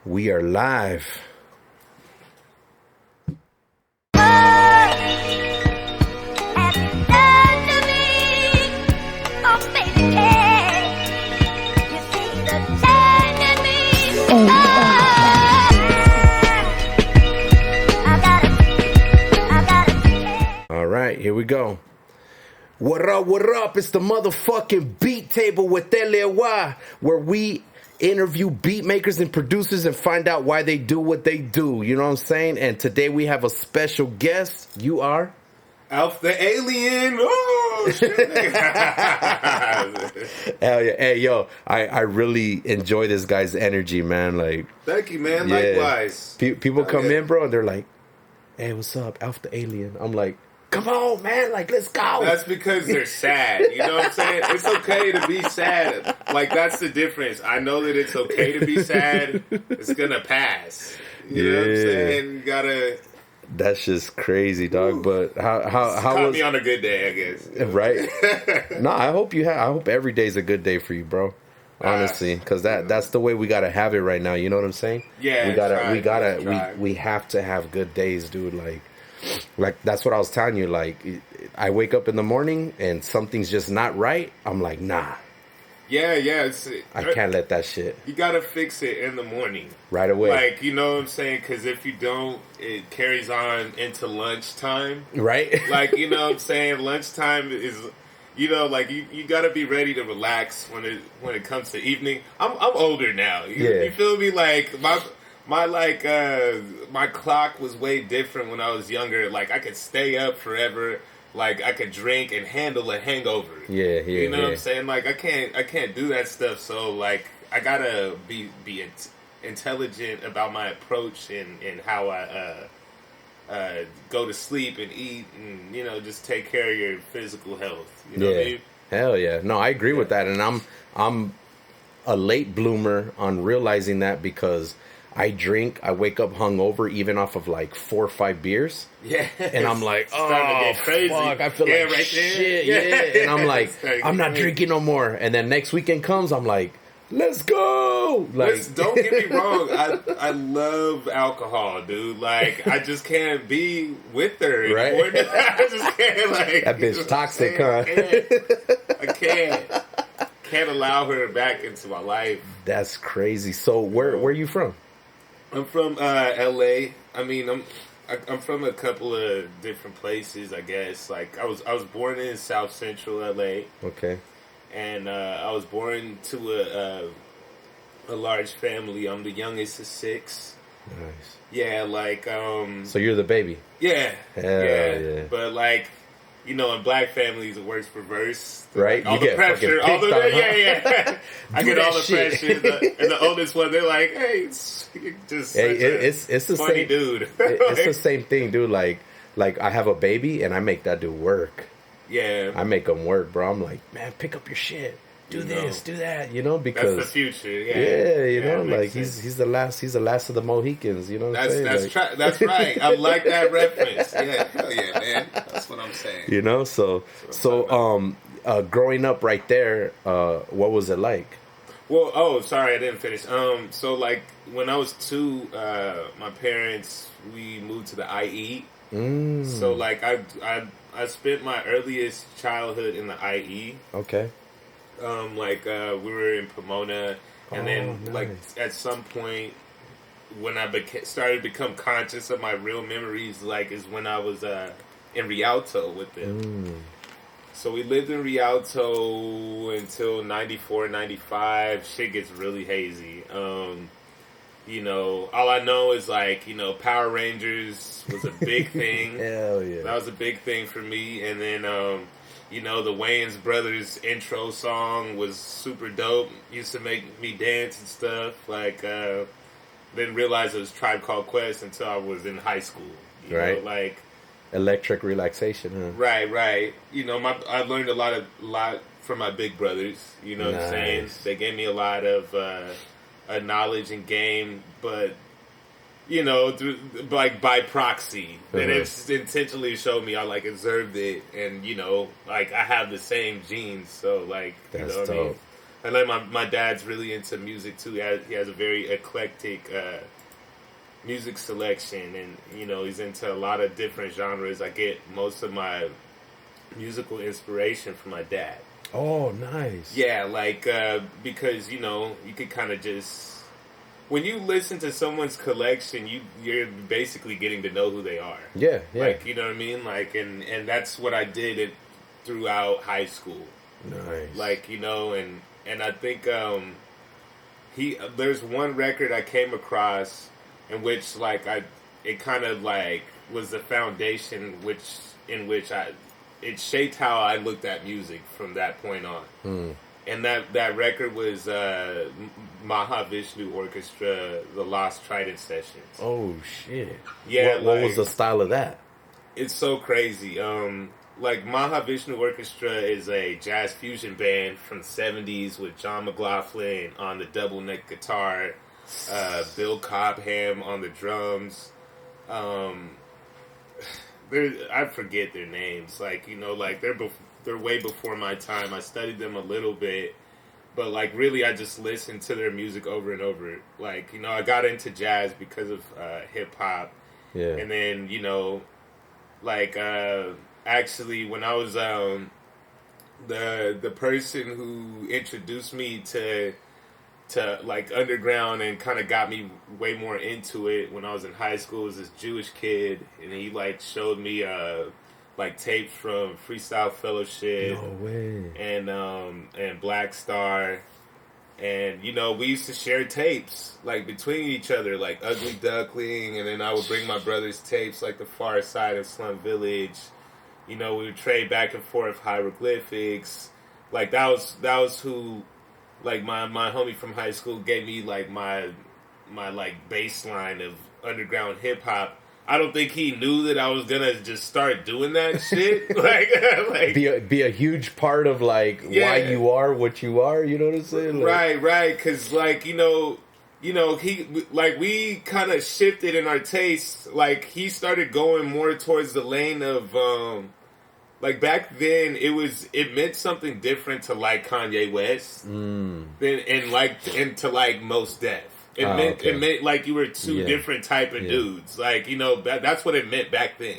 We are live. All right, here we go. What up, what up? It's the motherfucking Beat Table with AlphThaAlien, where we interview beat makers and producers and find out why they do what they do. You know what I'm saying? And today we have a special guest. You are? AlphThaAlien. Oh, shit. Hell yeah. Hey, yo, I really enjoy this guy's energy, man. Like, thank you, man. yeah. Likewise. People come in, bro, and they're like, hey, what's up? AlphThaAlien. I'm like, come on, man. Like, let's go. That's because they're sad. You know what I'm saying? It's okay to be sad. Like, that's the difference. I know that it's okay to be sad. It's going to pass. You know what I'm saying? You got to... That's just crazy, dog. Ooh. But how caught was me on a good day, I guess. Right? No, I hope every day's a good day for you, bro. Honestly, because that's the way we gotta have it right now. You know what I'm saying? Yeah. We have to have good days, dude. Like that's what I was telling you. Like, I wake up in the morning and something's just not right. I'm like, nah. Yeah. I can't let that shit. You gotta fix it in the morning. Right away. Like, you know what I'm saying? Because if you don't, it carries on into lunchtime. Right? Like, you know what I'm saying? Lunchtime is, you know, like, you gotta be ready to relax when it comes to evening. I'm older now. You feel me? Like, my clock was way different when I was younger. Like, I could stay up forever. Like, I could drink and handle a hangover. Yeah. You know what I'm saying? Like, I can't do that stuff. So, like, I gotta be intelligent about my approach and how I go to sleep and eat and, you know, just take care of your physical health. You know what I mean? Hell yeah. No, I agree with that. And I'm a late bloomer on realizing that because I wake up hungover even off of like 4 or 5 beers. Yeah. And I'm like, oh, crazy. fuck, I feel like right shit. there. Yeah. And I'm like, I'm not drinking no more. And then next weekend comes, I'm like, let's go. Like, don't get me wrong. I love alcohol, dude. Like, I just can't be with her anymore. Right? I just can't, like. That bitch toxic, huh? I can't allow her back into my life. That's crazy. So where are you from? I'm from L.A. I mean, I'm from a couple of different places, I guess. Like, I was born in South Central L.A. Okay. And I was born to a large family. I'm the youngest of 6. Nice. Yeah, like so you're the baby. Yeah. Hell yeah. But like, you know, in black families it works reverse. Right? All you the get pressure, all the huh? I get all the pressure. And the oldest one, they're like, hey, it's just it's the funny same dude. It's the same thing, dude. Like I have a baby and I make that dude work. Yeah. I make him work, bro. I'm like, man, pick up your shit. Do this, do that, you know, because that's the future. Yeah, you know, like he's the last of the Mohicans, you know what I'm saying? That's right. I like that reference. Yeah, hell yeah, man. That's what I'm saying. You know, so growing up right there, what was it like? Well, sorry, I didn't finish. So like when I was 2, my parents, we moved to the IE. So like I spent my earliest childhood in the IE. Okay. We were in Pomona, and then nice. Like at some point when I started to become conscious of my real memories, like is when I was in Rialto with them. So we lived in Rialto until 94, 95. Shit gets really hazy. You know, all I know is like, you know, Power Rangers was a big thing. Hell yeah. That was a big thing for me. And then, you know, the Wayans Brothers intro song was super dope. Used to make me dance and stuff. Like, didn't realize it was Tribe Called Quest until I was in high school. You know, like electric relaxation, huh? Right. You know, I learned a lot from my big brothers. You know what I'm saying? They gave me a lot of knowledge and game, but you know, like by proxy. That it's intentionally showed me I like observed it, and you know, like I have the same genes, so like that's you know what dope. I mean? And like my dad's really into music too. He has a very eclectic music selection, and you know, he's into a lot of different genres. I get most of my musical inspiration from my dad. Oh, nice. Yeah, like because you know, you could kind of just, when you listen to someone's collection, you're basically getting to know who they are. Yeah, yeah. Like, you know what I mean? Like, and that's what I did throughout high school. Nice. Like, you know, and I think there's one record I came across in which like it kind of like was the foundation in which it shaped how I looked at music from that point on. And that record was Mahavishnu Orchestra, The Lost Trident Sessions. Oh shit! Yeah, what was the style of that? It's so crazy. Like Mahavishnu Orchestra is a jazz fusion band from the 70s with John McLaughlin on the double neck guitar, Bill Cobham on the drums. I forget their names. Like, you know, like they're way before my time. I studied them a little bit, but like really I just listened to their music over and over. Like, you know, I got into jazz because of hip hop. Yeah. And then, you know, like actually when I was the person who introduced me to like underground and kind of got me way more into it when I was in high school was this Jewish kid, and he like showed me like tapes from Freestyle Fellowship. No way. And Black Star, and you know, we used to share tapes like between each other, like Ugly Duckling, and then I would bring my brother's tapes like The Far Side of Slum Village. You know, we would trade back and forth hieroglyphics. Like that was who, like my homie from high school gave me like my like baseline of underground hip hop. I don't think he knew that I was gonna just start doing that shit. like be a huge part of like why you are what you are. You know what I'm saying? Like, right. Because like you know he like we kind of shifted in our tastes. Like he started going more towards the lane of like back then it meant something different to like Kanye West than and to like Mos Def. It meant like you were two different type of dudes. Like, you know, that's what it meant back then.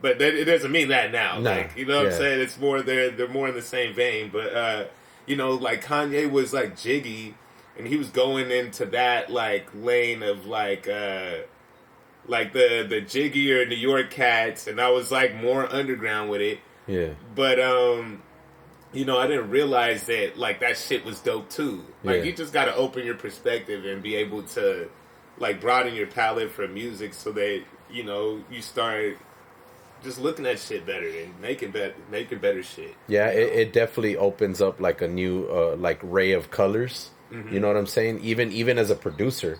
But it doesn't mean that now. Nah. Like, you know what I'm saying? It's more they're more in the same vein. But you know, like Kanye was like jiggy, and he was going into that like lane of like the jiggier New York cats, and I was like more underground with it. Yeah. But you know, I didn't realize that, like, that shit was dope, too. Like, you just gotta open your perspective and be able to, like, broaden your palette for music so that, you know, you start just looking at shit better and making better shit. Yeah, it definitely opens up, like, a new, like, ray of colors. Mm-hmm. You know what I'm saying? Even as a producer.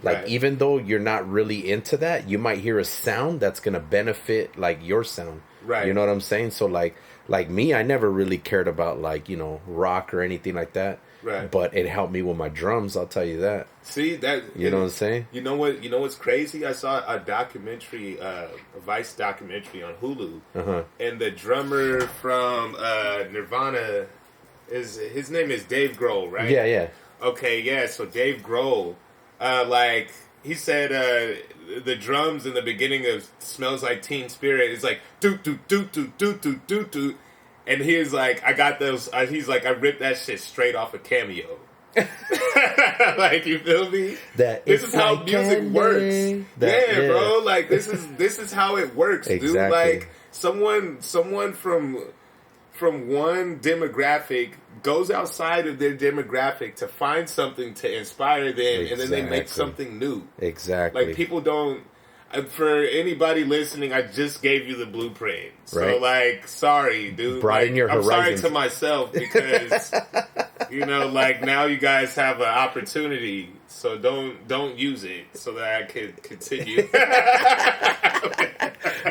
Like, even though you're not really into that, you might hear a sound that's gonna benefit, like, your sound. Right. You know what I'm saying? So, like me, I never really cared about, like, you know, rock or anything like that. Right. But it helped me with my drums, I'll tell you that. See, that... You know what I'm saying? You know what's crazy? I saw a documentary, a Vice documentary on Hulu. Uh-huh. And the drummer from Nirvana, his name is Dave Grohl, right? Yeah. Okay, yeah, so Dave Grohl, like... He said the drums in the beginning of "Smells Like Teen Spirit" is like doot doot doot doot doot doot doot doot, and he's like, I got those. He's like, I ripped that shit straight off a Cameo. Like, you feel me? This is how music works. Bro. Like this is how it works, dude. Like someone from one demographic goes outside of their demographic to find something to inspire them, and then they make something new. Exactly. Like, people don't... For anybody listening, I just gave you the blueprint. So, like, sorry, dude. Broaden your horizons. I'm sorry to myself because, you know, like, now you guys have an opportunity, so don't use it so that I can continue.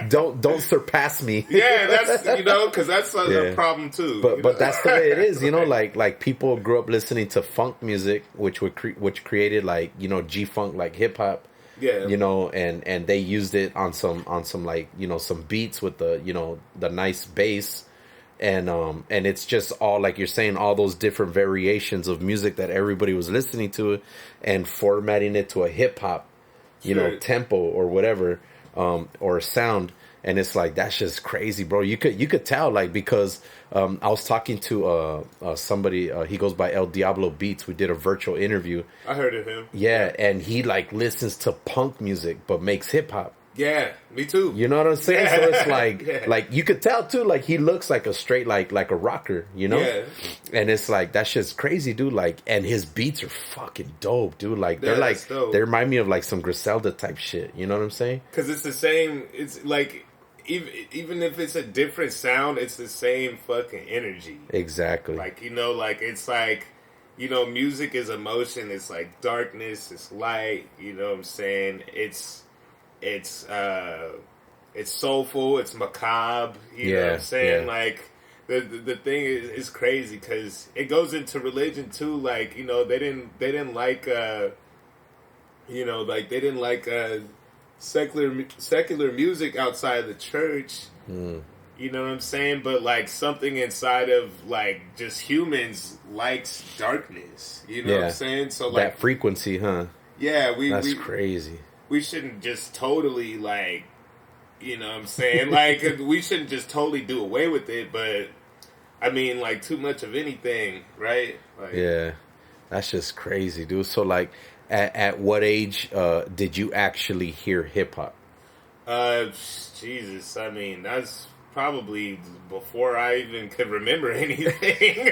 Don't surpass me. Yeah, that's, you know, because that's a problem too. But that's the way it is, you know. Like people grew up listening to funk music, which created, like, you know, G-funk, like hip hop. Yeah. You know, and they used it on some like, you know, some beats with the, you know, the nice bass, and it's just all, like you're saying, all those different variations of music that everybody was listening to, and formatting it to a hip hop, you know, tempo or whatever, or sound. And it's like, that's just crazy, bro. You could tell, like, because I was talking to somebody, he goes by El Diablo Beats. We did a virtual interview. I heard of him. Yeah, and he like listens to punk music but makes hip hop. Yeah, me too. You know what I'm saying? Yeah. So it's like, Yeah. like you could tell too, like he looks like a straight, like a rocker, you know? Yeah. And it's like, that shit's crazy, dude. Like, and his beats are fucking dope, dude. Like, Yeah, they're like, that's dope. they remind me of like some Griselda type shit. You know what I'm saying? Because it's the same. It's like, even if it's a different sound, it's the same fucking energy. Exactly. Like, you know, like it's like, you know, music is emotion. It's like darkness. It's light. You know what I'm saying? It's soulful. It's macabre. You know what I'm saying? Yeah. Like the thing is crazy because it goes into religion too. Like, you know, they didn't like you know, like they didn't like secular music outside the church. You know what I'm saying? But like something inside of like just humans likes darkness. You know what I'm saying? So like that frequency, huh? Yeah, that's crazy. We shouldn't just totally like, you know what I'm saying? Like we shouldn't just totally do away with it, but I mean like too much of anything, right? Like, yeah. That's just crazy, dude. So like at what age did you actually hear hip hop? Jesus, I mean, that's probably before I even could remember anything.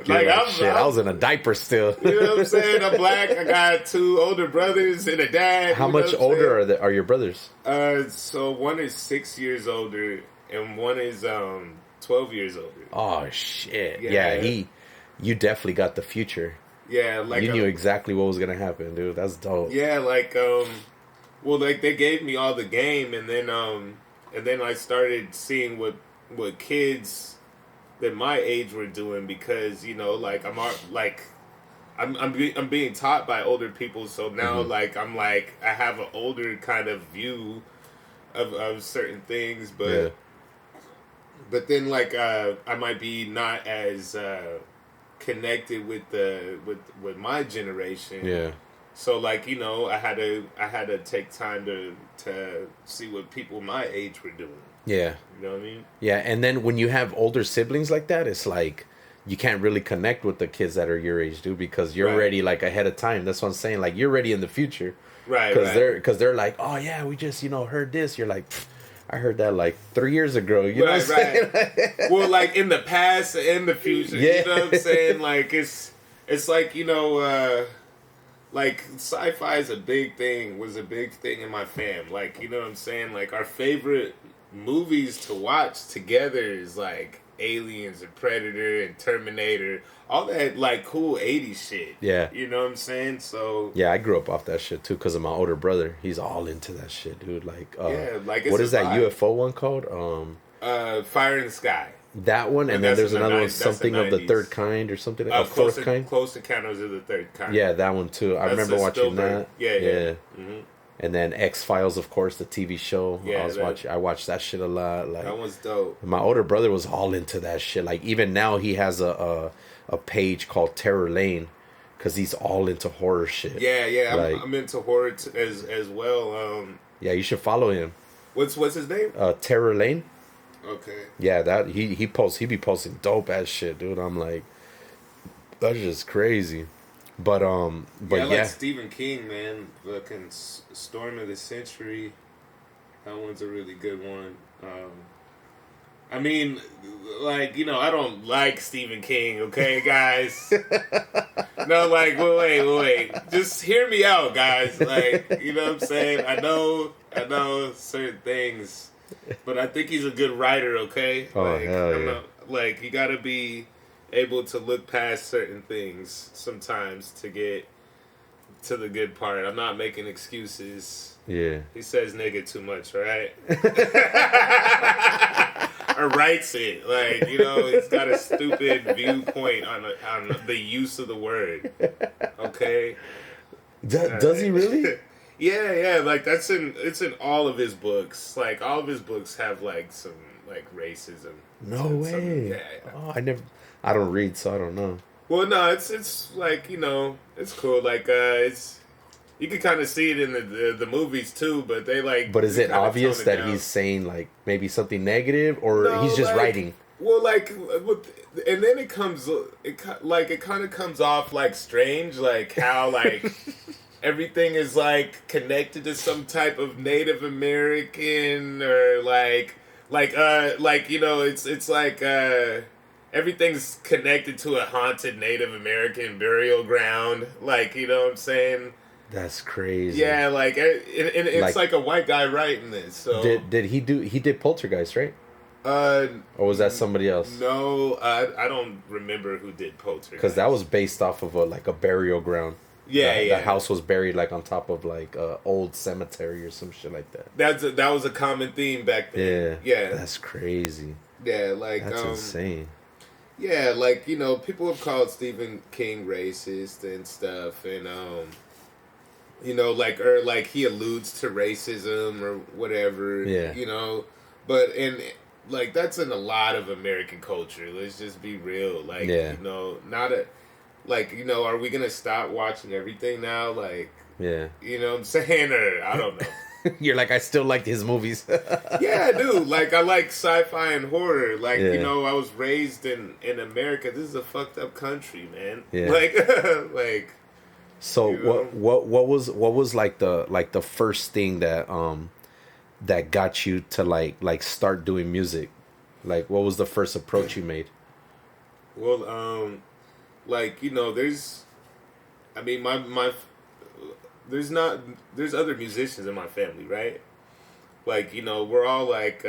Like I was in a diaper still. You know what I'm saying? I'm black. I got 2 older brothers and a dad. How much older are your brothers? So one is 6 years older and one is 12 years older. Oh shit! Yeah, you definitely got the future. Yeah, like you knew exactly what was gonna happen, dude. That's dope. Yeah, like well, like they gave me all the game, and then I started seeing what kids that my age were doing because, you know, like I'm being taught by older people, so now like I have an older kind of view of certain things, but then like I might be not as connected with my generation. Yeah. So like, you know, I had to take time to see what people my age were doing. Yeah. You know what I mean? Yeah, and then when you have older siblings like that, it's like you can't really connect with the kids that are your age, dude, because you're already like ahead of time. That's what I'm saying. Like you're ready in the future. Right. Because they're like, oh yeah, we just, you know, heard this. You're like, I heard that like 3 years ago. You know what I'm saying? Well, like in the past and the future. Yeah. You know what I'm saying? Like it's like, you know, like sci-fi is was a big thing in my fam. Like, you know what I'm saying? Like our favorite movies to watch together is like Aliens and Predator and Terminator, all that like cool 80s shit. Yeah. You know what I'm saying? So yeah, I grew up off that shit too because of my older brother. He's all into that shit, dude. Like, like what is that UFO one called? Fire in the Sky. That one, and then there's another one, something of the third kind or something like fourth kind. Close Encounters of the Third Kind. Yeah, that one too. I remember watching that. Yeah. Mm-hmm. And then X-Files, of course, the TV show. Yeah, I watched that shit a lot. Like that was dope. My older brother was all into that shit. Like even now, he has a page called Terror Lane because he's all into horror shit. Yeah. Like, I'm into horror as well. Yeah, you should follow him. What's his name? Terror Lane. Okay. Yeah, that he be posting dope ass shit, dude. I'm like, that's just crazy. But I yeah. like Stephen King, man. Fucking Storm of the Century. That one's a really good one. I mean, like, you know, I don't like Stephen King, okay, guys? No, like, wait. Just hear me out, guys. Like, you know what I'm saying? I know certain things, but I think he's a good writer, okay? Oh, like, hell yeah. Like, you gotta be able to look past certain things sometimes to get to the good part. I'm not making excuses. Yeah. He says nigga too much, right? Or writes it. Like, you know, he's got a stupid viewpoint on the use of the word. Okay? Does he really? Yeah, like it's in all of his books. Like all of his books have like some like racism. No way. Yeah. Oh, I don't read, so I don't know. Well, no, it's like it's cool. Like it's you can kind of see it in the movies too, but they like. But is it obvious that down. he's saying like maybe something negative, or No, he's just like, writing? Well, like, and then it kind of comes off like strange, like how like everything is like connected to some type of Native American or like it's like everything's connected to a haunted Native American burial ground, like you know what I'm saying. That's crazy. Yeah, like it's like a white guy writing this. So did he did Poltergeist, right? Or was that somebody else? No, I don't remember who did Poltergeist. Because that was based off of a burial ground. Yeah, The house was buried like on top of like a old cemetery or some shit like that. That was a common theme back then. Yeah. That's crazy. Yeah, like that's insane. Yeah, like people have called Stephen King racist and stuff, and like he alludes to racism or whatever. Yeah. But like that's in a lot of American culture. Let's just be real. Like not a. Like, are we going to stop watching everything now? Like, yeah. You know what I'm saying? Or, I don't know. You're like, I still like his movies. Yeah, I do. Like, I like sci-fi and horror. Like, I was raised in America. This is a fucked up country, man. Yeah. Like. So what was like the first thing that that got you to like start doing music? Like, what was the first approach you made? Well, like, there's, I mean, there's other musicians in my family, right? Like, we're all like,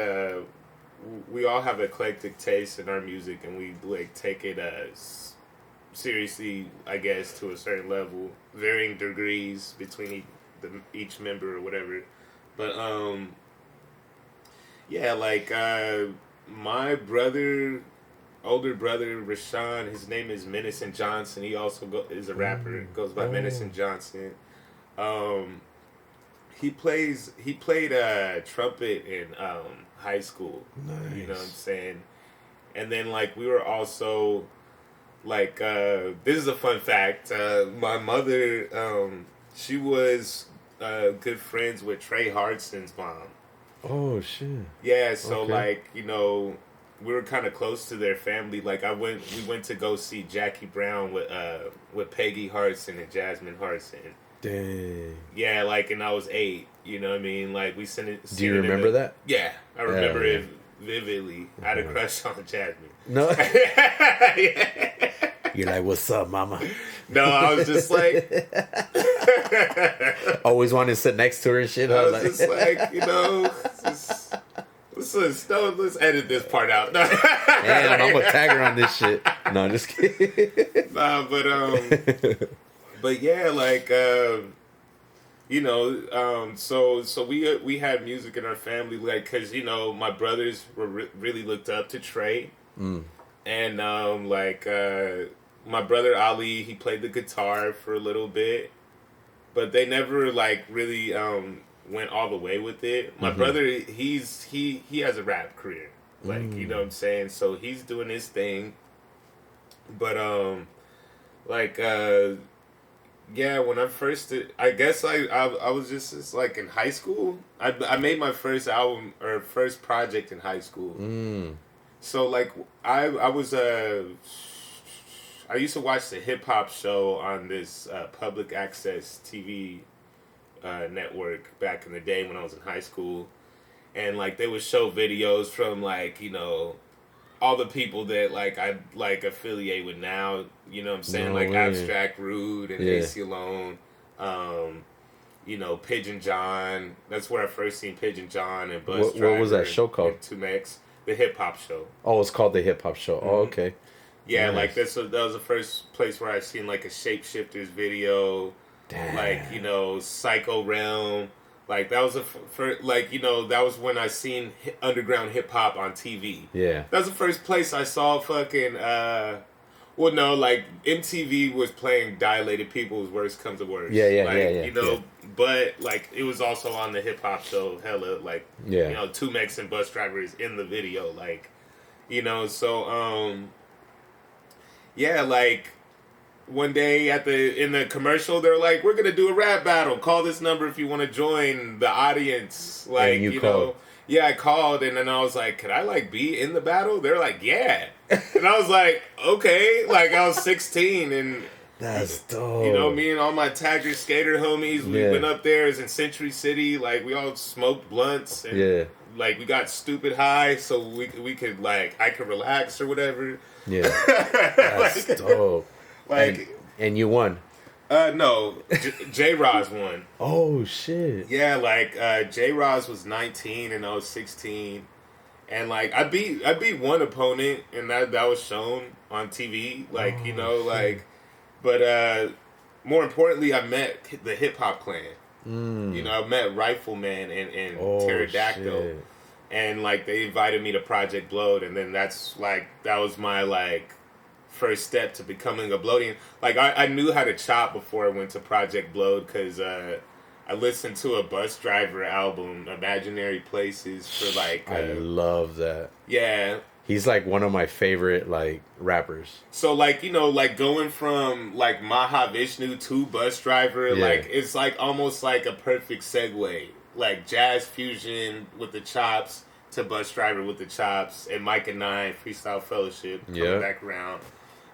we all have eclectic taste in our music, and we like take it as seriously, I guess, to a certain level, varying degrees between each member or whatever. But, yeah, like, my older brother Rashawn, his name is Menacin Johnson. He also is a rapper. Goes by Menacin Johnson. He played trumpet in high school. Nice. You know what I'm saying? And then like we were also like this is a fun fact. My mother, she was good friends with Trey Hartson's mom. Oh shit. Yeah, so like we were kind of close to their family. Like we went to go see Jackie Brown with Peggy Hartson and Jasmine Hartson. Dang. Yeah, like, and I was 8. You know what I mean? Like we sent it. Do you remember that? Yeah, I remember it vividly. I had a crush on Jasmine. No. Yeah. You're like, what's up, mama? No, I was just like, always wanted to sit next to her and shit. I was just like, let's edit this part out. Damn, I'm gonna tag her on this shit. No, just kidding. Nah, but yeah, like so we had music in our family, like, because my brothers were really looked up to Trey, and my brother Ali, he played the guitar for a little bit, but they never like really went all the way with it. My brother, he has a rap career, like you know what I'm saying. So he's doing his thing, but yeah, when I first did, I guess I was just like in high school. I made my first album or first project in high school. So like I used to watch the hip hop show on this public access TV network back in the day when I was in high school, and like they would show videos from like all the people that like I like affiliate with now, you know what I'm saying? No like way. Abstract Rude and AC Alone, Pigeon John. That's where I first seen Pigeon John and Bus Driver. What was that show called? 2Max, the hip hop show. Oh, it's called the Hip Hop Show. Oh, okay. Yeah, Nice. like that was the first place where I seen like a Shapeshifters video. Damn. Like, Psycho Realm. Like, that was that was when I seen underground hip hop on TV. Yeah. That was the first place I saw fucking, well, no, like, MTV was playing Dilated People's Worst Comes to Worst. Yeah, like, but like it was also on the hip hop show. Hella like, Yeah. you know, two Mexican bus drivers in the video, like, you know. So yeah, like one day in the commercial, they're like, "We're gonna do a rap battle. Call this number if you want to join the audience." Like, and you know, yeah, I called, and then I was like, "Could I like be in the battle?" They're like, "Yeah," and I was like, "Okay." Like I was 16, and that's dope. you know, me and all my Taggart skater homies, we went up there. It's in Century City. Like we all smoked blunts, and like we got stupid high, so we could like I could relax or whatever. Yeah, that's like, dope. Like, and you won. No, J. Roz won. Oh shit! Yeah, like J. Roz was 19 and I was 16, and like I beat one opponent, and that was shown on TV. Like you know, like, but more importantly, I met the Hip Hop Clan. You know, I met Rifleman and Pterodactyl, shit. And like they invited me to Project Blowed, and then that was my like first step to becoming a Blowdian. Like I knew how to chop before I went to Project Blowed because I listened to a Bus Driver album, Imaginary Places, for like I love that. Yeah, he's like one of my favorite like rappers. So like, you know, like going from like Mahavishnu to Bus Driver, like it's like almost like a perfect segue. Like jazz fusion with the chops to Bus Driver with the chops, and Mike and Nine Freestyle Fellowship coming back around.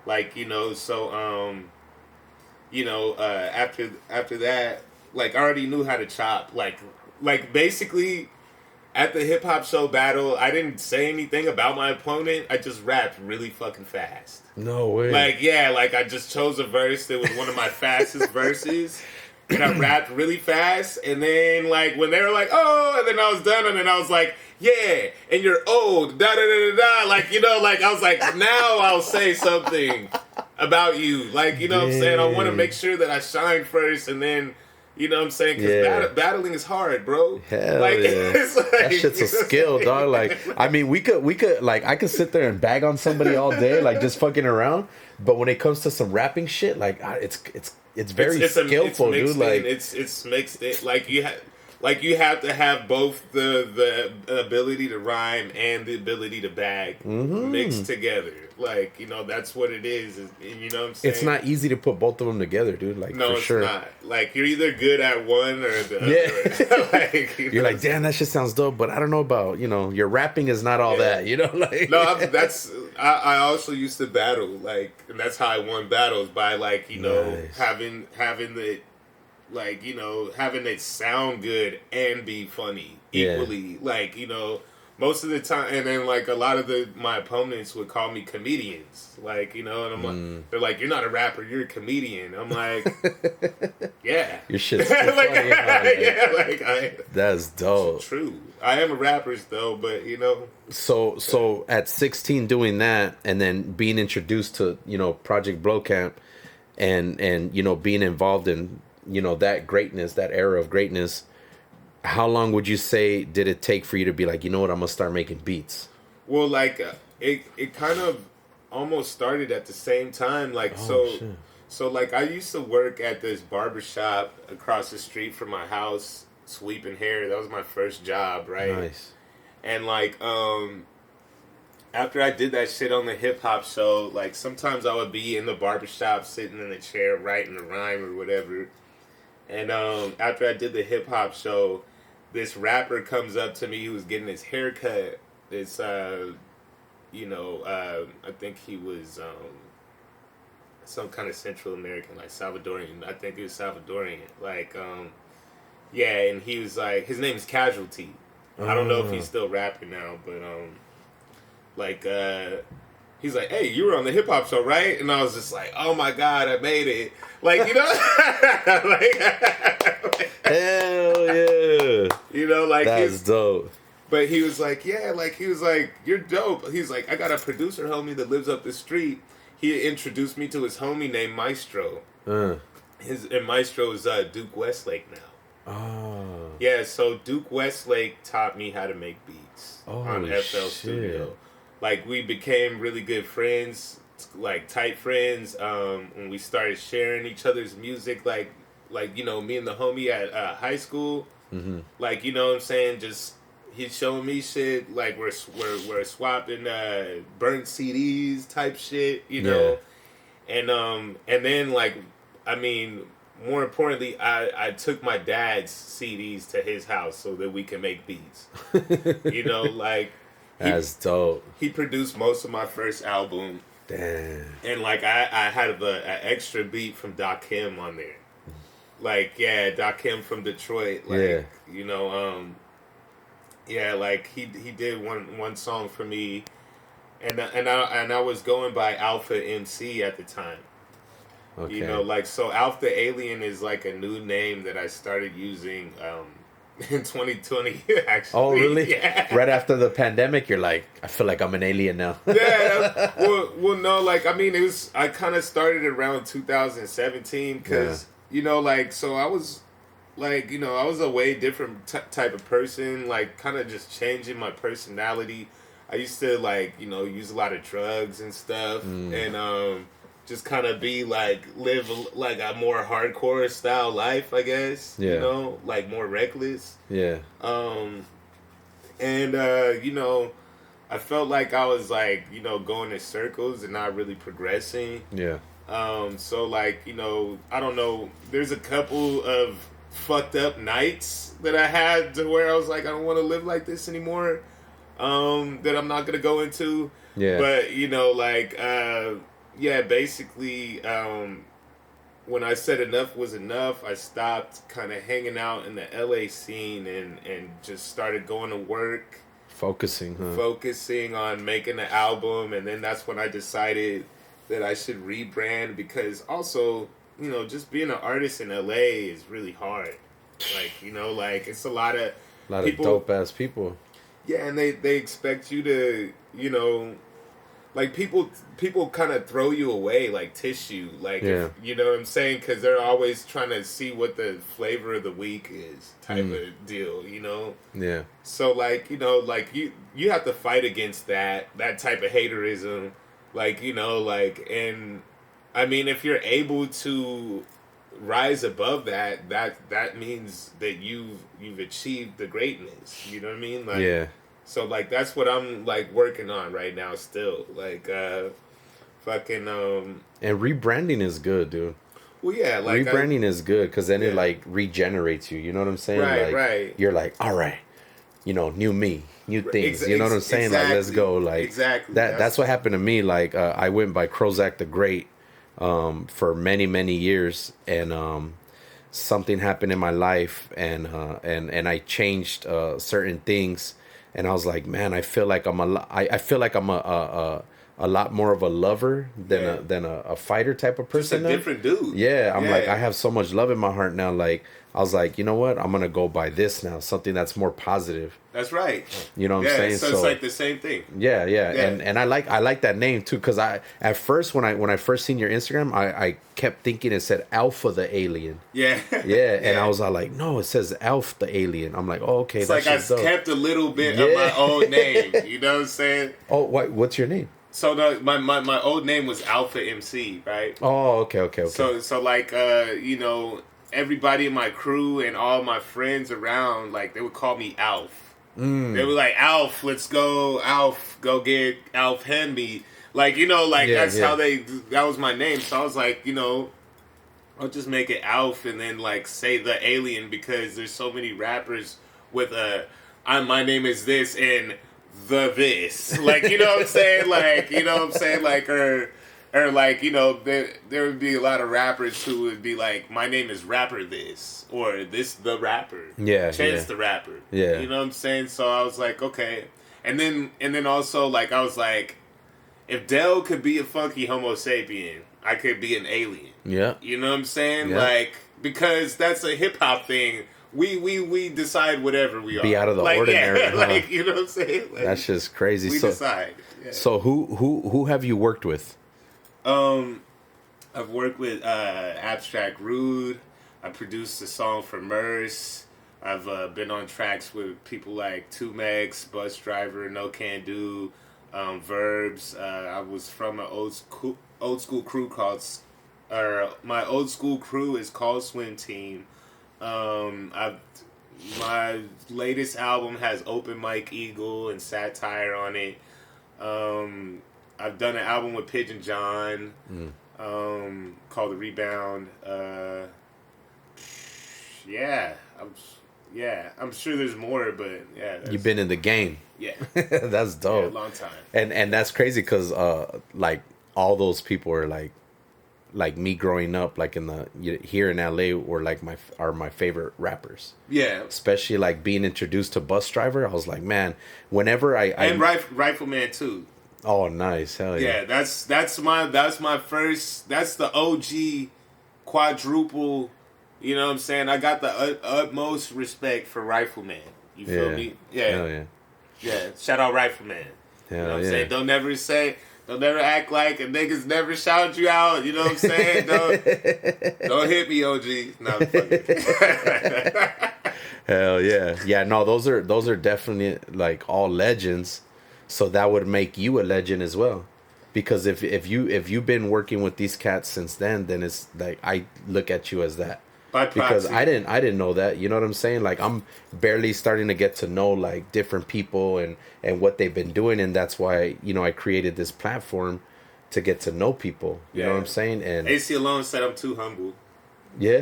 Like, you know, so you know, after that, like I already knew how to chop. Like basically at the hip hop show battle, I didn't say anything about my opponent. I just rapped really fucking fast. No way. Like, yeah, like I just chose a verse that was one of my fastest verses. And I rapped really fast. And then, like, when they were like, oh, and then I was done. And then I was like, yeah, and you're old, da-da-da-da-da. Like, you know, like, I was like, now I'll say something about you. Like, you know what I'm saying? I want to make sure that I shine first and then... You know what I'm saying? Because battling is hard, bro. Hell like, yeah. Like, that shit's a skill, dog. Like, I mean, we could, like, I could sit there and bag on somebody all day, like, just fucking around. But when it comes to some rapping shit, like, it's very skillful, dude. Like, it's mixed in. Like, you have to have both the ability to rhyme and the ability to bag mixed together. Like, you know, that's what it is. You know what I'm saying? It's not easy to put both of them together, dude. Like, no, for sure. It's not. Like, you're either good at one or the other. Like, you're like, damn, that shit sounds dope, but I don't know about, you know, your rapping is not all that, you know? Like, no, I also used to battle, like, and that's how I won battles by, like, you know, having the, like, you know, having it sound good and be funny equally. Like, you know, most of the time, and then like a lot of my opponents would call me comedians, like, you know, and I'm like, they're like, you're not a rapper, you're a comedian. I'm like, yeah, your shit's like, funny, yeah, like that's dope. True, I am a rapper though, but you know, so at 16 doing that, and then being introduced to, you know, Project Blow Camp, and you know, being involved in, you know, that greatness, that era of greatness. How long would you say did it take for you to be like, you know what, I'm gonna start making beats? Well, like it kind of almost started at the same time. Like so like I used to work at this barbershop across the street from my house, sweeping hair. That was my first job, right? Nice. And like after I did that shit on the hip hop show, like sometimes I would be in the barbershop sitting in a chair writing a rhyme or whatever. And after I did the hip hop show, this rapper comes up to me who was getting his hair cut. It's, you know, I think he was some kind of Central American, like Salvadorian. I think he was Salvadorian. Like, yeah, and he was like, his name is Casualty. I don't know if he's still rapping now, but like, he's like, hey, you were on the hip hop show, right? And I was just like, oh my God, I made it. Like, you know, like, hell yeah. You know, like, that's dope. But he was like, yeah, like, he was like, you're dope. He's like, I got a producer homie that lives up the street. He introduced me to his homie named Maestro. And Maestro is Duke Westlake now. Oh. Yeah, so Duke Westlake taught me how to make beats on FL Studio. Like, we became really good friends, like tight friends. When we started sharing each other's music, like like, you know, me and the homie at high school, Mm-hmm. like, you know what I'm saying, just he's showing me shit, like we're swapping burnt CDs type shit, you know, and then like, I mean, more importantly, I took my dad's CDs to his house so that we can make beats, you know, like That's dope. he produced most of my first album. Damn. And like I had an extra beat from Kim on there. Like, yeah, Kim from Detroit. Like, you know, yeah, like he did one song for me, and I was going by AlphThaAlien at the time. Okay. You know, like, so AlphThaAlien is like a new name that I started using in 2020. Actually. Oh, really? Yeah. Right after the pandemic, you're like, I feel like I'm an alien now. Yeah. Well, no, like, I mean, I kind of started around 2017 because, you know, like, so I was, like, you know, I was a way different type of person, like, kind of just changing my personality. I used to, like, you know, use a lot of drugs and stuff, and just kind of be, like, live, like, a more hardcore style life, I guess. Yeah. You know, like, more reckless. Yeah. And, you know, I felt like I was, like, you know, going in circles and not really progressing. Yeah. So, like, you know, I don't know, there's a couple of fucked up nights that I had to where I was like, I don't want to live like this anymore, that I'm not going to go into. Yeah. But, you know, like, yeah, basically, when I said enough was enough, I stopped kind of hanging out in the LA scene and just started going to work. Focusing on making the album. And then that's when I decided that I should rebrand, because also, you know, just being an artist in LA is really hard. Like, you know, like, it's a lot of people, dope ass people. Yeah, and they expect you to, you know, like, people kind of throw you away like tissue, like, if, you know what I'm saying, because they're always trying to see what the flavor of the week is, type of deal, you know. Yeah. So, like, you know, like, you have to fight against that type of haterism, like, you know, like, and I mean, if you're able to rise above that means that you've achieved the greatness. You know what I mean? Like, yeah. So, like, that's what I'm, like, working on right now still. Like, fucking... And rebranding is good, dude. Well, yeah, like... Rebranding is good, because then it, like, regenerates you. You know what I'm saying? Right, like, right. You're like, all right, you know, new me, new things. You know what I'm saying? Exactly. Like, let's go. Like, exactly. That's what happened to me. Like, I went by Crozak the Great for many, many years, and something happened in my life, and I changed certain things. And I was like, man, I feel like I'm a lot more of a lover than a fighter type of person. Just a different dude. Yeah, I'm like, I have so much love in my heart now. Like, I was like, you know what? I'm gonna go by this now, something that's more positive. That's right. You know what I'm saying? So it's like the same thing. Yeah. And I like that name too, because at first when I first seen your Instagram, I kept thinking it said AlphThaAlien. Yeah. Yeah, and I was all like, no, it says AlphThaAlien. I'm like, oh, okay. It's like I kept a little bit of my old name. You know what I'm saying? Oh, what's your name? So my old name was Alpha MC, right? Oh, okay. So like, you know, everybody in my crew and all my friends around, like, they would call me Alf. They were like, Alf, let's go. Alf, go get Alf Henby. Like, you know, like, how that was my name. So I was like, you know, I'll just make it Alf and then, like, say the alien, because there's so many rappers with my name is this and the this. Like, you know what I'm saying? Like, you know what I'm saying? Like, or like, you know, there would be a lot of rappers who would be like, my name is Rapper This, or this the rapper. Yeah. Chance the Rapper. Yeah. You know what I'm saying? So I was like, okay. And then also, like, I was like, if Dell could be a funky Homo sapien, I could be an alien. Yeah. You know what I'm saying? Yeah. Like, because that's a hip hop thing. We decide whatever we are. Be out of the ordinary. Yeah, like, you know what I'm saying? Like, that's just crazy. We decide. Yeah. So who have you worked with? I've worked with Abstract Rude. I produced a song for Merce. I've been on tracks with people like 2Mex, Bus Driver, No Can Do, Verbs. I was from an old school crew called my old school crew is called Swim Team. My latest album has Open Mike Eagle and Satire on it. I've done an album with Pigeon John called The Rebound. I'm sure there's more, but yeah. You've been in the game. Yeah. That's dope. Yeah, a long time. And that's crazy because like all those people are like me growing up, like here in LA, were like my favorite rappers. Yeah, especially like being introduced to Bus Driver. I was like, man, whenever and Rifleman too. Oh, nice, hell yeah. Yeah, that's my first. That's the OG quadruple. You know what I'm saying? I got the utmost respect for Rifleman. You feel me? Yeah, hell yeah. Yeah, shout out Rifleman. Hell you know what I'm yeah. saying? Don't never act like a niggas never shout you out. You know what I'm saying? Don't hit me, OG. No, I'm fucking. Hell yeah. Yeah, no, those are definitely like all legends. So that would make you a legend as well. Because if you've been working with these cats since then it's like I look at you as that. By proxy. Because I didn't know that. You know what I'm saying? Like I'm barely starting to get to know like different people and what they've been doing, and that's why, you know, I created this platform to get to know people. You know what I'm saying? And AC alone said I'm too humble. Yeah.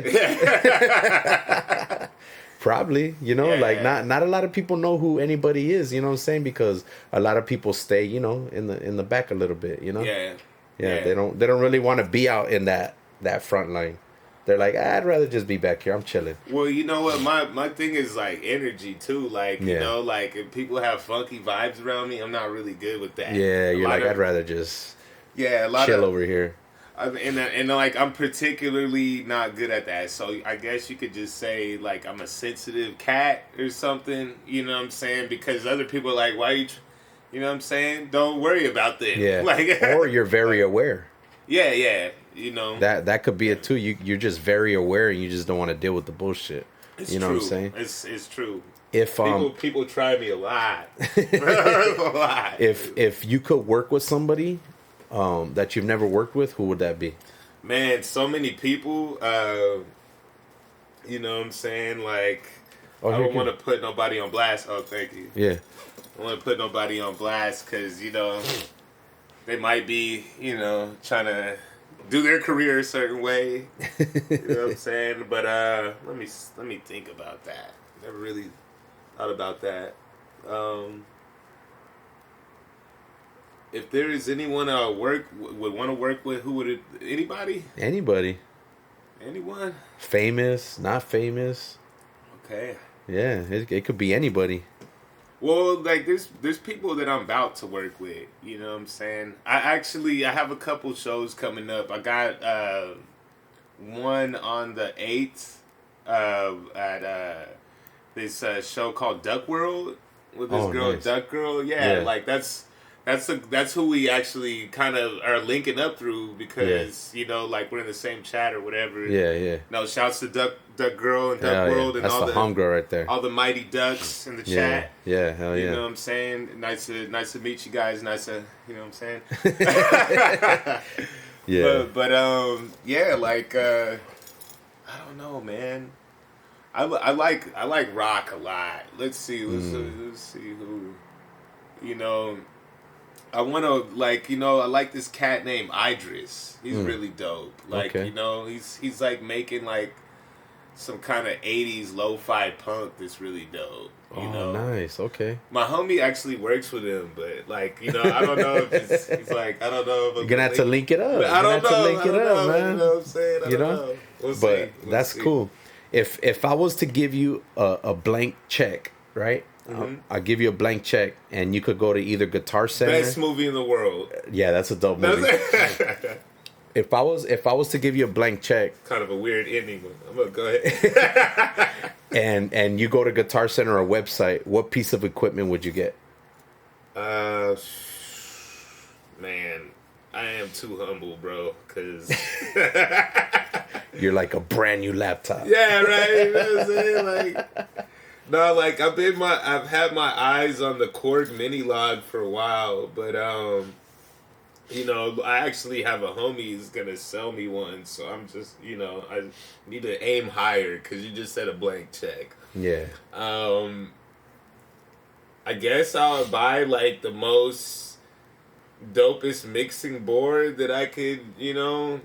Probably, you know, not a lot of people know who anybody is, you know what I'm saying? Because a lot of people stay, you know, in the back a little bit, you know? Yeah. They don't really want to be out in that front line. They're like, I'd rather just be back here. I'm chilling. Well, you know what? My thing is like energy too. Like, you know, like if people have funky vibes around me, I'm not really good with that. Yeah, you're like, I'd rather just chill over here. And like I'm particularly not good at that. So I guess you could just say like I'm a sensitive cat or something. You know what I'm saying? Because other people are like, why you? You know what I'm saying? Don't worry about that. Yeah. Like, or you're very aware. Yeah. You know, that could be it too. You're just very aware and you just don't want to deal with the bullshit. It's you know true. what I'm saying? It's true. If people try me a lot. A lot. If you could work with somebody that you've never worked with, who would that be? Man, so many people. You know what I'm saying? Like, I don't want to put nobody on blast. Oh, thank you. Yeah. I don't want to put nobody on blast because, you know, they might be, you know, trying to do their career a certain way. You know what I'm saying? But let me think about that. Never really thought about that. If there is anyone I would want to work with, who would it? Anybody? Anybody. Anyone? Famous, not famous. Okay. Yeah, it could be anybody. Well, like there's people that I'm about to work with. You know what I'm saying? I have a couple shows coming up. I got one on the 8th at this show called Duck World with this girl, nice. Duck Girl. Yeah, like that's who we actually kind of are linking up through because you know, like we're in the same chat or whatever. Yeah. No, shouts to Duck Girl and Duck World and that's all the homegirl right there. All the mighty ducks in the chat. Yeah, hell yeah. You know what I'm saying? Nice to meet you guys. Nice to, you know what I'm saying? Yeah. But yeah, like I don't know, man. I like rock a lot. Let's see who, you know. I want to, like, you know, I like this cat named Idris. He's really dope. Like, you know, he's like making like some kind of 80s lo-fi punk that's really dope. You know? Nice. Okay. My homie actually works with him, but like, you know, I don't know if he's like, I don't know if you're gonna have to link it up. I don't know. Link it up, man. You know what I'm saying? I don't know. We'll see. That's cool. If I was to give you a blank check, right? Mm-hmm. I'll give you a blank check, and you could go to either Guitar Center. Best movie in the world. Yeah, that's a dope movie. If I was to give you a blank check, kind of a weird ending. I'm gonna go ahead. and you go to Guitar Center or website, what piece of equipment would you get? Man, I am too humble, bro. Cause you're like a brand new laptop. Yeah, right. You know what I'm saying? Like. No, like I've had my eyes on the Korg mini log for a while, but You know, I actually have a homie who's gonna sell me one, so I'm just, you know, I need to aim higher because you just said a blank check. Yeah. I guess I'll buy like the most dopest mixing board that I could, you know,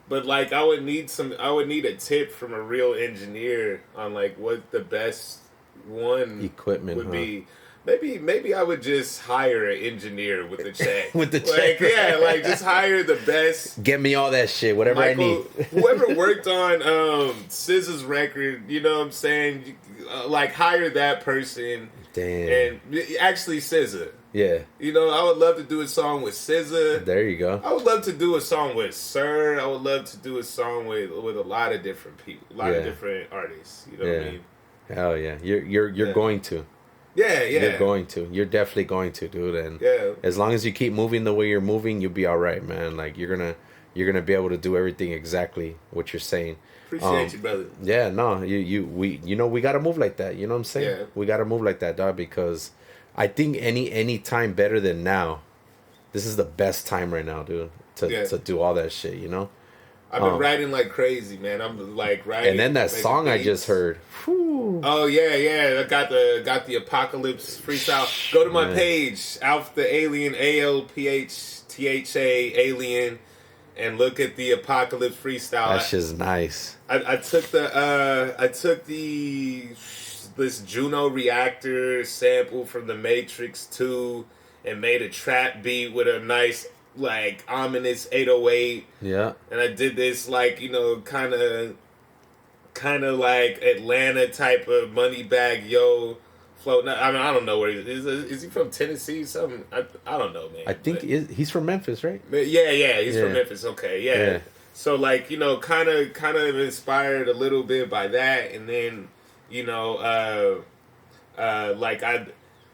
but like I would need a tip from a real engineer on like what the best one equipment would huh? be. Maybe I would just hire an engineer with the check. With the check, like, yeah, like just hire the best. Get me all that shit, whatever I need. Whoever worked on SZA's record, you know what I'm saying? Like hire that person. Damn. And actually SZA. Yeah. You know, I would love to do a song with SZA. There you go. I would love to do a song with Sir. I would love to do a song with a lot of different people, a lot of different artists. You know what I mean? Hell yeah. You're going to. Yeah. You're going to. You're definitely going to, dude. And as long as you keep moving the way you're moving, you'll be all right, man. Like you're gonna be able to do everything exactly what you're saying. Appreciate you, brother. Yeah, no, we gotta move like that. You know what I'm saying? Yeah. We gotta move like that, dog. Because I think any time better than now. This is the best time right now, dude, to do all that shit. You know. I've been writing like crazy, man. I'm like writing. And then that song beats I just heard. Whew. Oh yeah. I got the Apocalypse freestyle. Go to my page, AlphThaAlien, AlphTha Alien, and look at the Apocalypse freestyle. That's just nice. I took this Juno reactor sample from the Matrix 2 and made a trap beat with a nice like ominous 808. Yeah. And I did this like, you know, kind of like Atlanta type of money bag yo flow. I mean, I don't know where he is. Is he from Tennessee? Something? I don't know, man. I think he's from Memphis, right? Yeah, he's from Memphis. Okay, yeah. So like, you know, kind of inspired a little bit by that, and then, you know, like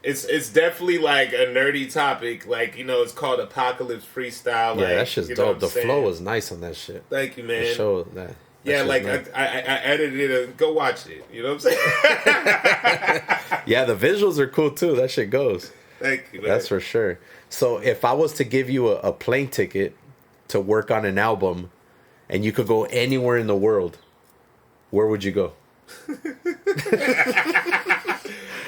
It's definitely like a nerdy topic. Like, you know, it's called Apocalypse Freestyle. Yeah, like, that's just dope. The flow was nice on that shit. Thank you, man. The show that. Yeah, like nice. I edited it. Go watch it. You know what I'm saying? Yeah, the visuals are cool too. That shit goes. Thank you, man. That's for sure. So if I was to give you a plane ticket to work on an album and you could go anywhere in the world, where would you go?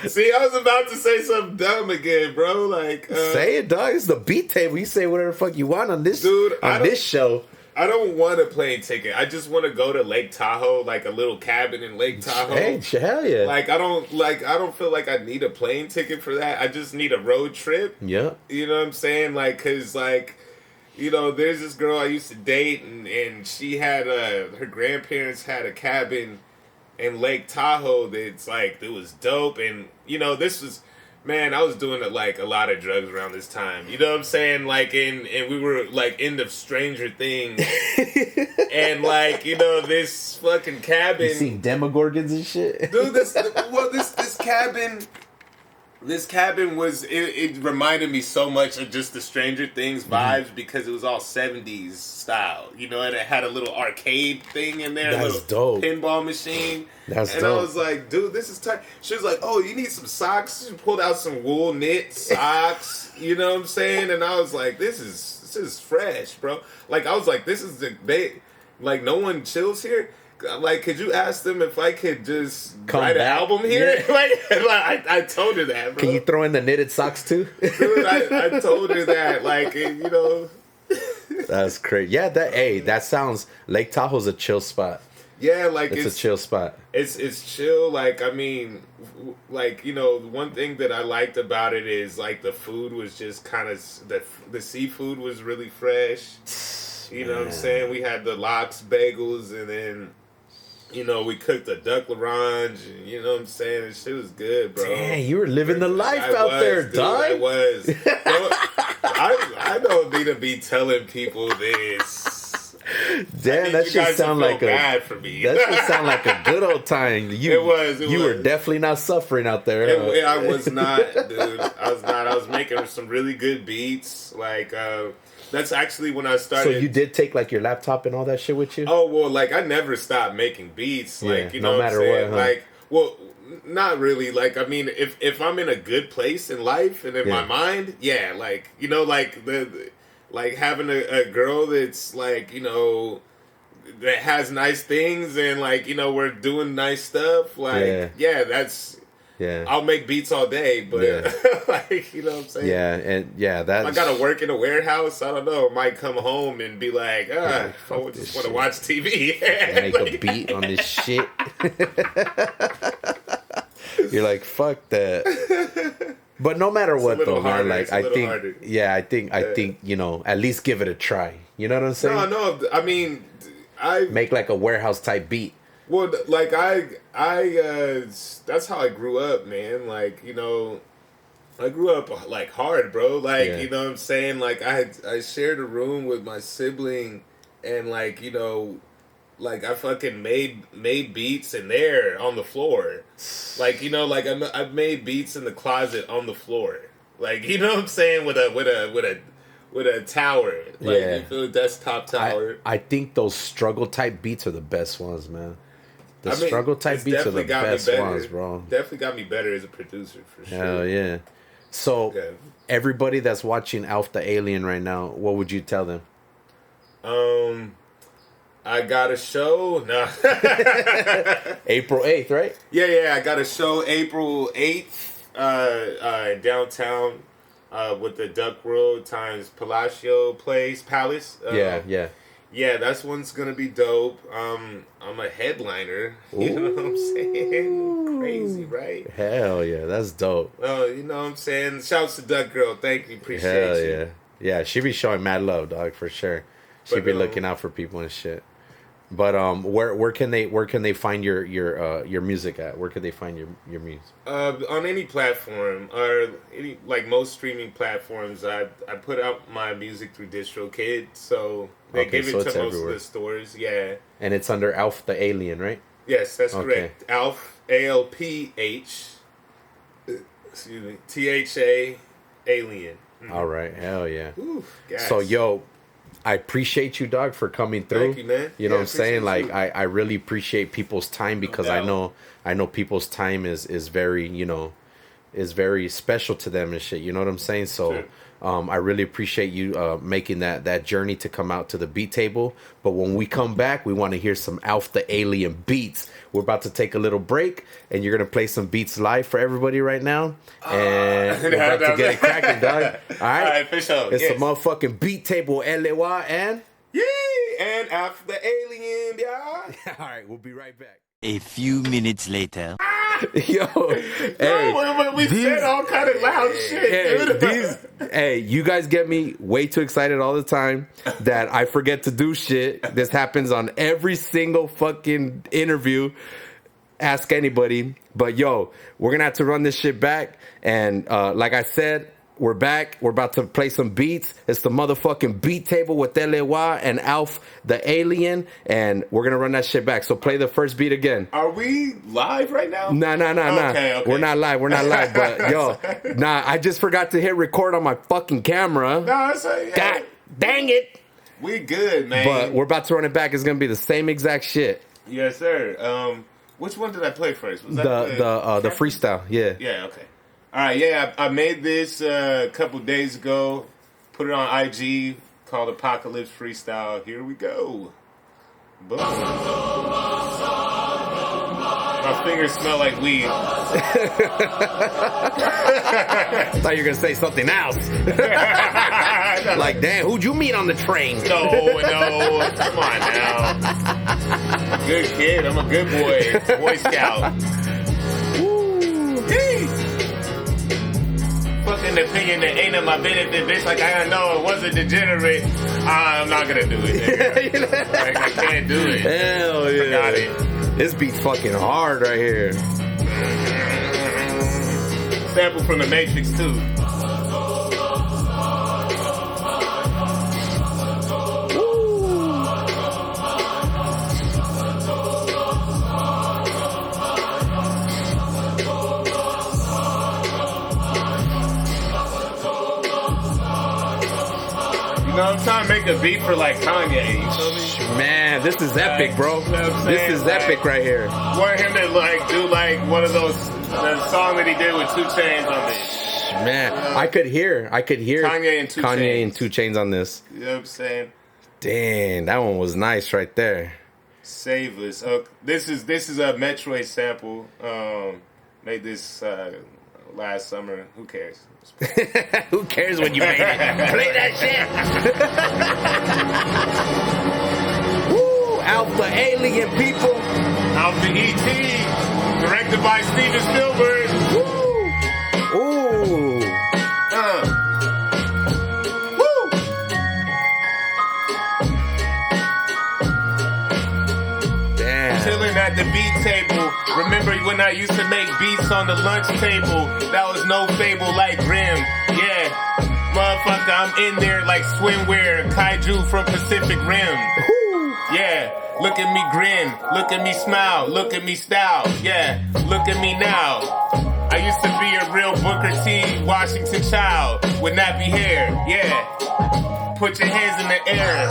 See, I was about to say something dumb again, bro. Like, say it, dog. It's the beat table. You say whatever the fuck you want on this, dude. On this show. I don't want a plane ticket. I just want to go to Lake Tahoe, like a little cabin in Lake Tahoe. Hey, hell yeah! Like I don't feel like I need a plane ticket for that. I just need a road trip. Yeah, you know what I'm saying? Like, cause like, you know, there's this girl I used to date, and she had her grandparents had a cabin in Lake Tahoe that's like, it was dope. And, you know, this was, man, I was doing like a lot of drugs around this time. You know what I'm saying? Like, and we were like into Stranger Things. And like, you know, this fucking cabin. You see Demogorgons and shit? Dude, this cabin was, it reminded me so much of just the Stranger Things vibes because it was all 70s style, you know, and it had a little arcade thing in there, That's a little dope. pinball machine. That's and dope. I was like, dude, this is tight. She was like, oh, you need some socks? She pulled out some wool knit socks, you know what I'm saying? And I was like, this is fresh, bro. Like, I was like, this is like, no one chills here. Like, could you ask them if I could just write an album here? Yeah. like I told her that, bro. Can you throw in the knitted socks too? Dude, I told her that. Like, you know. That's crazy. Yeah, that sounds, Lake Tahoe's a chill spot. Yeah, like it's a chill spot. It's chill. Like, I mean, like, you know, one thing that I liked about it is like the food was just kind of the seafood was really fresh. You know what I'm saying? We had the lox bagels, and then, you know, we cooked a duck l'orange. You know what I'm saying? And shit was good, bro. Damn, you were living the life out there, dog. I was. I don't need to be telling people this. Damn, that should sound like bad for me. That should sound like a good old time. You were definitely not suffering out there. I was not, dude. I was not. I was making some really good beats. Like, that's actually when I started. So you did take like your laptop and all that shit with you? Oh, well, like I never stopped making beats. Like, you know, no matter what. Huh? Like, well, not really. Like, I mean, if I'm in a good place in life and in my mind, yeah, like, you know, like like having a girl that's like, you know, that has nice things and like, you know, we're doing nice stuff. Like, yeah that's. Yeah, I'll make beats all day, but like, you know what I'm saying? Yeah, and that's... I gotta work in a warehouse. I don't know. I might come home and be like, I just want to watch TV. Make a beat on this shit. You're like, fuck that. But no matter what, though, man, like I think, I think, you know, at least give it a try. You know what I'm saying? No. I mean, I make like a warehouse type beat. Well, like that's how I grew up, man. Like, you know, I grew up like hard, bro. Like, you know what I'm saying? Like I shared a room with my sibling, and like, you know, like I fucking made beats in there on the floor. Like, you know, like I've made beats in the closet on the floor. Like, you know what I'm saying? With a tower, like you feel a desktop tower. I think those struggle type beats are the best ones, man. The struggle type beats are the best ones, bro. Definitely got me better as a producer, for sure. Hell yeah. So, everybody that's watching AlphThaAlien right now, what would you tell them? I got a show. No. April 8th, right? Yeah. I got a show April 8th downtown with the Duck World times Palace. Yeah, that's one's gonna be dope. I'm a headliner. You know what I'm saying? Crazy, right? Hell yeah, that's dope. Well, you know what I'm saying? Shouts to Duck Girl. Thank you, appreciate you. Hell yeah, she be showing mad love, dog, for sure. She be looking out for people and shit. But where can they find your music at? Where can they find your music? On any platform or any, like most streaming platforms. I put out my music through DistroKid, so they give it to most of the stores. Yeah, and it's under AlphThaAlien, right? Yes, that's correct. Alph ALPH. Excuse me. THA Alien. All right, hell yeah. Ooh, so yo, I appreciate you, dog, for coming through. Thank you, man. You know what I'm saying? Like, I really appreciate people's time because I know people's time is very, you know, is very special to them and shit. You know what I'm saying? So, I really appreciate you making that journey to come out to the beat table. But when we come back, we want to hear some AlphThaAlien beats. We're about to take a little break, and you're gonna play some beats live for everybody right now. And we're about to get it cracking, dog. All right, for sure. It's a motherfucking beat table, LEY and and AlphThaAlien, yeah. All right, we'll be right back. A few minutes later. Yo, we said all kind of loud shit. Hey, you guys get me way too excited all the time that I forget to do shit. This happens on every single fucking interview. Ask anybody. But yo, we're gonna have to run this shit back. And like I said, we're back. We're about to play some beats. It's the motherfucking beat table with LEY and AlphThaAlien, and we're gonna run that shit back. So play the first beat again. Are we live right now? Nah. Okay. We're not live. But yo, I just forgot to hit record on my fucking camera. God dang it. We good, man. But we're about to run it back. It's gonna be the same exact shit. Yes, sir. Which one did I play first? Was that the freestyle? Yeah. Yeah. Okay. All right, yeah, I made this a couple days ago. Put it on IG, called Apocalypse Freestyle. Here we go. Boom. My fingers smell like weed. I thought you were going to say something else. Like, damn, who'd you meet on the train? No, come on now. Good kid, I'm a good boy. Boy Scout. Fucking opinion that ain't in my benefit, bitch. Like, I know it wasn't degenerate. I'm not gonna do it. Like, I can't do it. Hell yeah. I got it. This beat's fucking hard right here. Sample from the Matrix too. You know, I'm trying to make a beat for like Kanye. You feel me? Man, this is epic, bro. You know this is epic right here. Want him to like do like one of those the song that he did with 2 Chainz on it. Man, I could hear Kanye and 2 Kanye Chainz. and 2 Chainz on this. You know what I'm saying? Dang, that one was nice right there. Save us. This is a Metroid sample. Made this last summer. Who cares? Who cares when you made it? Play that shit. Woo! AlphThaAlien, people. Alpha E.T. Directed by Steven Spielberg. Woo! Ooh. Woo! Damn. Chilling at the beat table. Remember when I used to make beats on the lunch table? That was no fable like Grim. Yeah. Motherfucker, I'm in there like swimwear. Kaiju from Pacific Rim. Yeah. Look at me grin. Look at me smile. Look at me style. Yeah. Look at me now. I used to be a real Booker T. Washington child with nappy hair. Yeah. Put your hands in the air.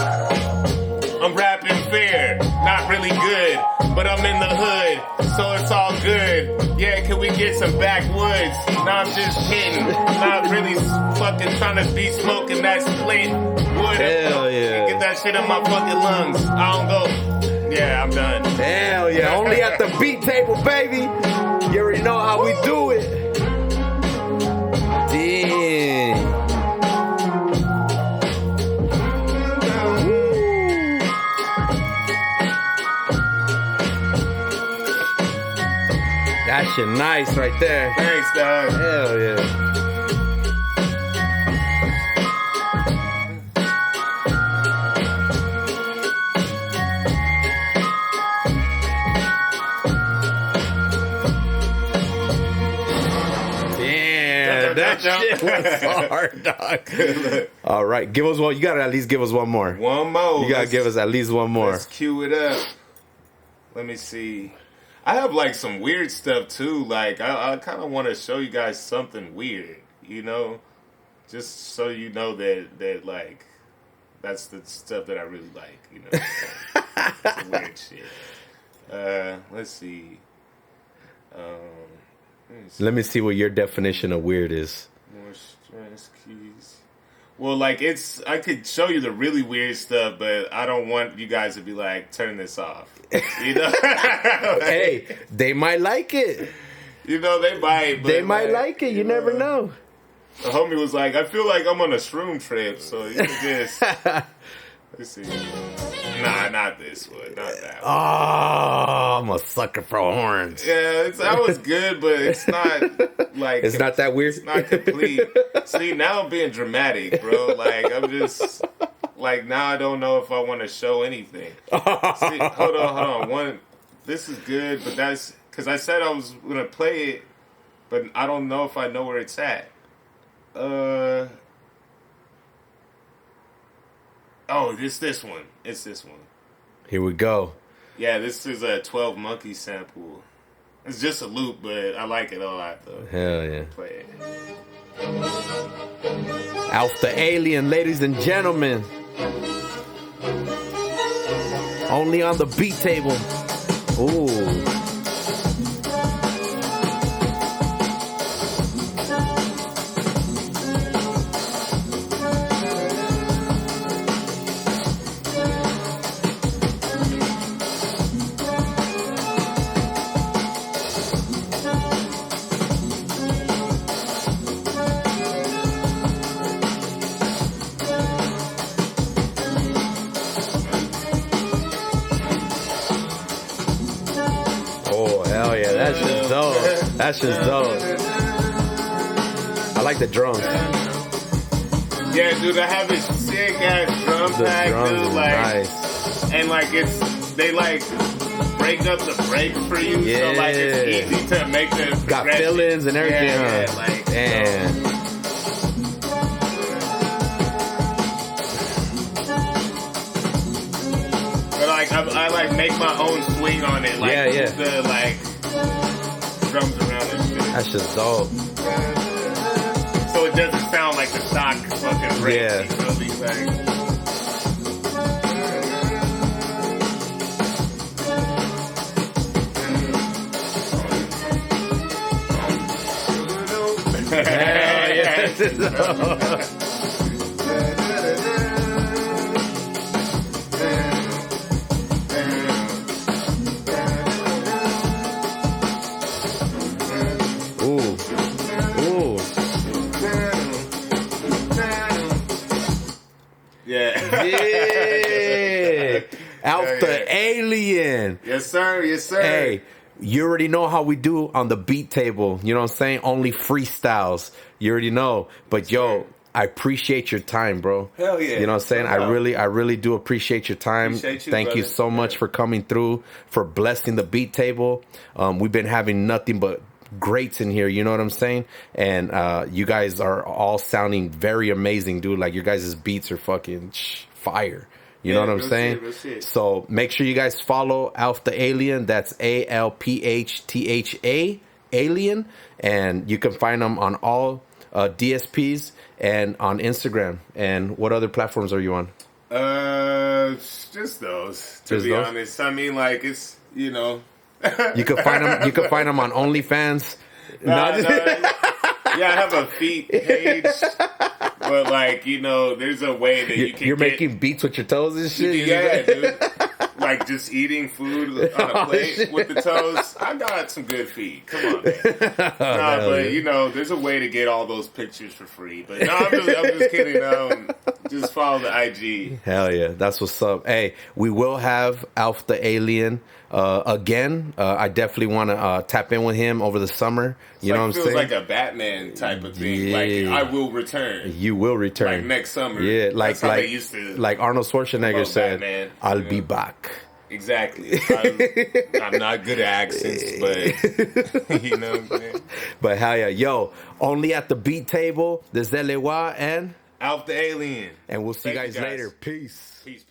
I'm rapping fair. Not really good, but I'm in the hood, so it's all good. Yeah, can we get some backwoods? Nah, I'm just kidding. I'm not really fucking trying to be smoking that split wood. Hell yeah. Get that shit in my fucking lungs. I don't go. Yeah, I'm done. Hell yeah. Only at the beat table, baby. You already know how we do it. Damn. That shit nice right there. Thanks, dog. Hell yeah. Damn, that shit was hard, dog. All right, give us one. You gotta at least give us one more. One more. You gotta give us at least one more. Let's cue it up. Let me see. I have like some weird stuff too. Like I kind of want to show you guys something weird, you know, just so you know that like that's the stuff that I really like, you know, weird shit. Let's see. Let me see what your definition of weird is. More stress keys. Well, like I could show you the really weird stuff, but I don't want you guys to be like, turn this off. You know? Hey, they might like it. You know, they might. But They might like it. You never know. The homie was like, I feel like I'm on a shroom trip, so you can just... Let's see. Nah, not this one. Not that one. Oh, I'm a sucker for horns. Yeah, that was good, but it's not like... It's not that weird? It's not complete. See, now I'm being dramatic, bro. Like, I'm just... Like, now I don't know if I want to show anything. See, hold on. One, this is good, but that's... Because I said I was going to play it, but I don't know if I know where it's at. Oh, it's this one. It's this one. Here we go. Yeah, this is a 12 Monkeys sample. It's just a loop, but I like it a lot, though. Hell yeah. Play it. AlphThaAlien, ladies and gentlemen. Only on the beat table. Ooh. That's just dope. That's just dope. I like the drums. Yeah, dude, I have this sick ass drum pack, dude. Like, nice. And like they like break up the breaks for you, so like it's easy to make the got fill-ins and everything. Yeah, like damn. But like I like make my own swing on it, like the like drums around and shit. That's just dope. So it doesn't sound like the stock fucking break. Yeah. You feel me? Like, Hell Yeah. AlphThaAlien. Yes, sir. Yes, sir. Hey, you already know how we do on the beat table. You know what I'm saying? Only freestyles. You already know. But yo, I appreciate your time, bro. Hell yeah. You know what I'm saying? I really do appreciate your time. Appreciate you, Thank you brother. so much for coming through, for blessing the beat table. We've been having nothing but greats in here, you know what I'm saying? And you guys are all sounding very amazing, dude. Like your guys' beats are fucking fire. You know what I'm saying? Shit. So make sure you guys follow AlphThaAlien. That's AlphTha Alien, and you can find them on all DSPs and on Instagram. And what other platforms are you on? Just those. To be honest, I mean, like it's you know. You can find them. You can find them on OnlyFans. Yeah, I have a feet page, but like you know, there's a way that you can. You're making beats with your toes and shit. Yeah, dude. Like just eating food on a plate with the toes. I got some good feet. Come on, man. But you know, there's a way to get all those pictures for free. But no, I'm just kidding. Just follow the IG. Hell yeah, that's what's up. Hey, we will have AlphThaAlien again. I definitely want to tap in with him over the summer. You know what I'm saying? Feels like a Batman type of thing. Yeah. Like I will return. You will return. Like next summer. Yeah, like they used to like Arnold Schwarzenegger said, Batman, I'll be back. Exactly. I'm not good at accents, but you know what I'm saying? But hell yeah. Yo, only at the beat table, there's Lewa and AlphThaAlien. And we'll see you guys later. Peace. Peace.